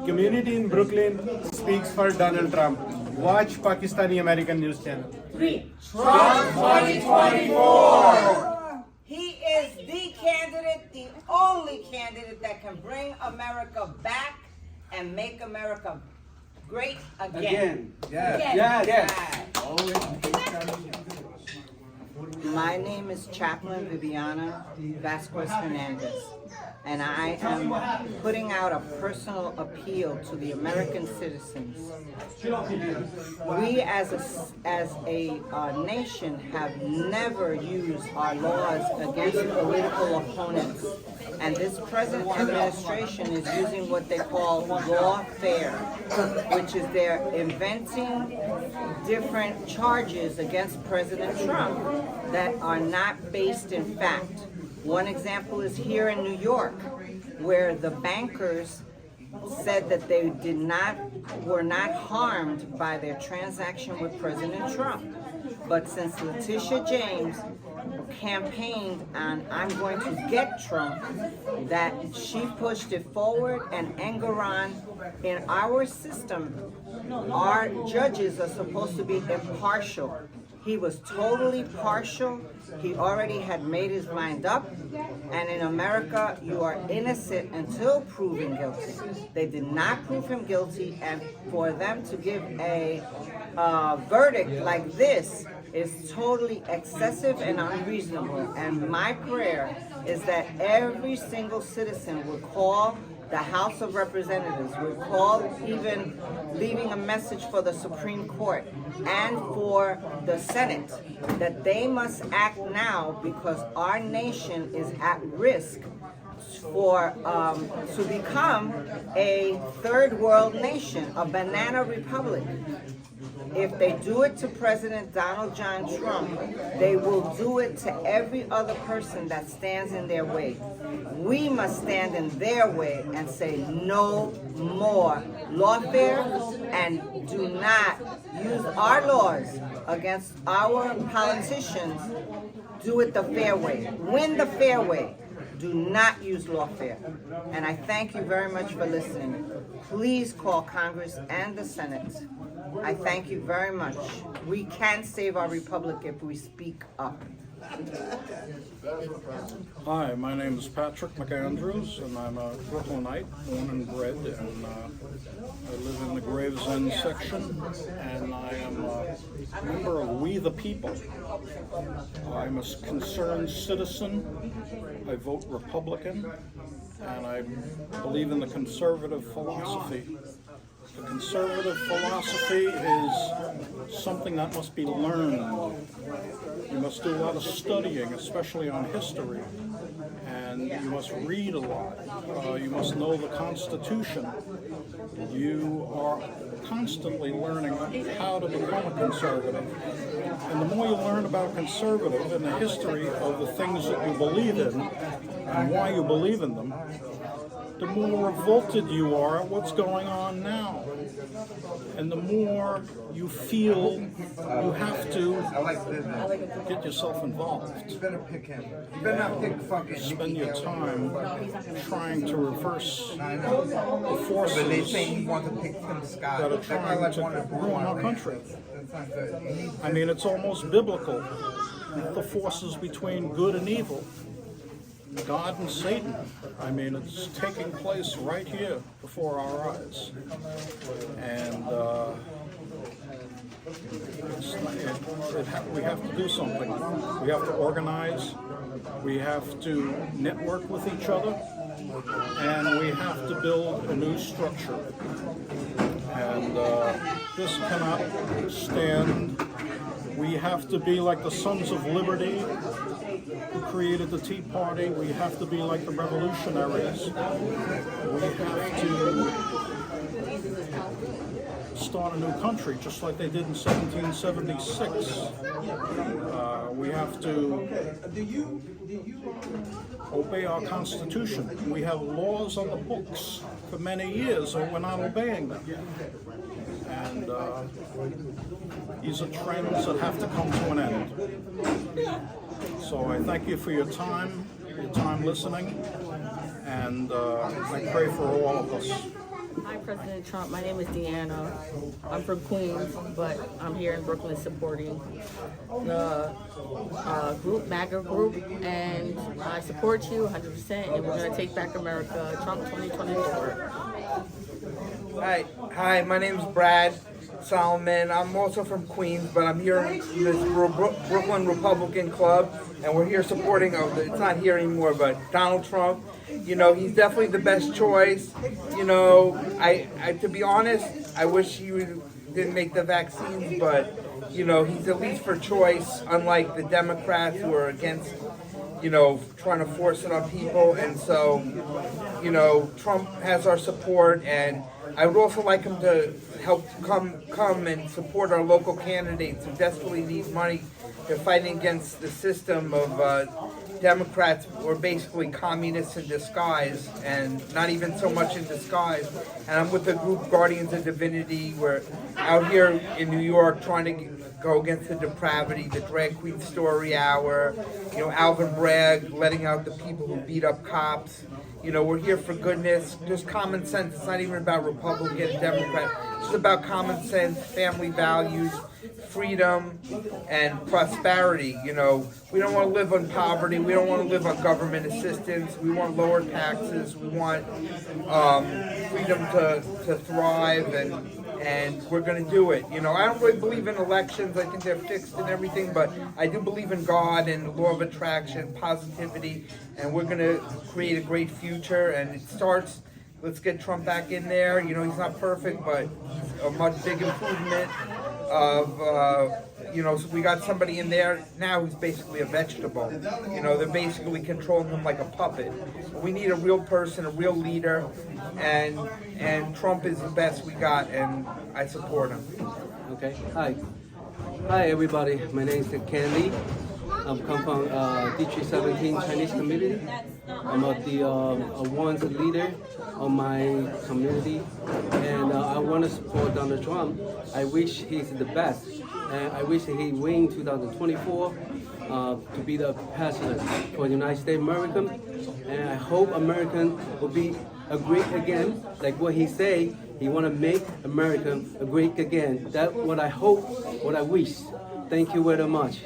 Community in Brooklyn speaks for Donald Trump. Watch Pakistani American news channel. 3. Trump 2024! He is the candidate, the only candidate that can bring America back and make America great again. Yes. My name is Chaplan Deanna Vasquez Hernandez, and I am putting out a personal appeal to the American citizens. We as a nation have never used our laws against political opponents, and this present administration is using what they call lawfare, which is they're inventing different charges against President Trump that are not based in fact. One example is here in New York, where the bankers said that they were not harmed by their transaction with President Trump. But since Letitia James campaigned on "I'm going to get Trump," that she pushed it forward, and Engeron, in our system, our judges are supposed to be impartial. He was totally partial. He already had made his mind up. And in America, you are innocent until proven guilty. They did not prove him guilty, and for them to give a verdict like this is totally excessive and unreasonable. And my prayer is that every single citizen would call the House of Representatives, would call, even leaving a message for the Supreme Court and for the Senate, that they must act now because our nation is at risk for to become a third world nation, a banana republic. If they do it to President Donald John Trump, they will do it to every other person that stands in their way. We must stand in their way and say no more lawfare, and do not use our laws against our politicians. Do it the fair way. Win the fair way. Do not use lawfare. And I thank you very much for listening. Please call Congress and the Senate. I thank you very much. We can save our republic if we speak up. Hi, my name is Patrick McAndrew, and I'm a Brooklynite, born and bred, and I live in the Gravesend section, and I am a member of We the People. I'm a concerned citizen. I vote Republican, and I believe in the conservative philosophy. The conservative philosophy is something that must be learned. You must do a lot of studying, especially on history, and you must read a lot. You must know the Constitution. You are constantly learning how to become a conservative. And the more you learn about conservative and the history of the things that you believe in and why you believe in them, the more revolted you are at what's going on now. And the more you feel you have to get yourself involved. You better pick him. You better not pick fucking Spend your time trying to reverse the forces But they say you want to pick Tim Scott. that are trying to ruin our country. I mean, it's almost biblical. The forces between good and evil. God and Satan. I mean, it's taking place right here before our eyes. And we have to do something. We have to organize. We have to network with each other. And we have to build a new structure. And this cannot stand. We have to be like the Sons of Liberty who created the Tea Party. We have to be like the revolutionaries. We have to start a new country, just like they did in 1776. We have to obey our Constitution. We have laws on the books for many years, and we're not obeying them. And these are trends that have to come to an end. So I thank you for your time listening, and I pray for all of us. Hi, President Trump. My name is Deanna. I'm from Queens, but I'm here in Brooklyn supporting the group, MAGA group, and I support you 100%, and we're going to take back America, Trump 2024. Hi, my name's Brad Solomon. I'm also from Queens, but I'm here in this Brooklyn Republican Club, and we're here supporting, it's not here anymore, but Donald Trump. You know, he's definitely the best choice. You know, I to be honest, I wish he didn't make the vaccines, but, you know, he's at least for choice, unlike the Democrats who are against, you know, trying to force it on people. And so, you know, Trump has our support, and I would also like him to help come and support our local candidates who desperately need money. They're fighting against the system of Democrats who are basically communists in disguise, and not even so much in disguise. And I'm with the group Guardians of Divinity. We're out here in New York trying to go against the depravity, the drag queen story hour, you know, Alvin Bragg letting out the people who beat up cops. You know, we're here for goodness, just common sense. It's not even about Republican, Democrat. It's about common sense, family values, freedom, and prosperity. You know, we don't want to live on poverty. We don't want to live on government assistance. We want lower taxes. We want freedom to thrive, and we're going to do it. You know, I don't really believe in elections. I think they're fixed and everything, but I do believe in God and the law of attraction, positivity, and we're going to create a great future. And it starts, let's get Trump back in there. You know, he's not perfect, but he's a much big improvement of, you know, so we got somebody in there now who's basically a vegetable. You know, they're basically controlling him like a puppet. We need a real person, a real leader, and Trump is the best we got, and I support him. Okay. Hi everybody. My name is Candy. I'm come from D317 Chinese community. I'm the one leader of my community, and I want to support Donald Trump. I wish he's the best, and I wish he win 2024 to be the president for the United States of America. And I hope American will be great again, like what he say. He want to make America great again. That's what I hope, what I wish. Thank you very much.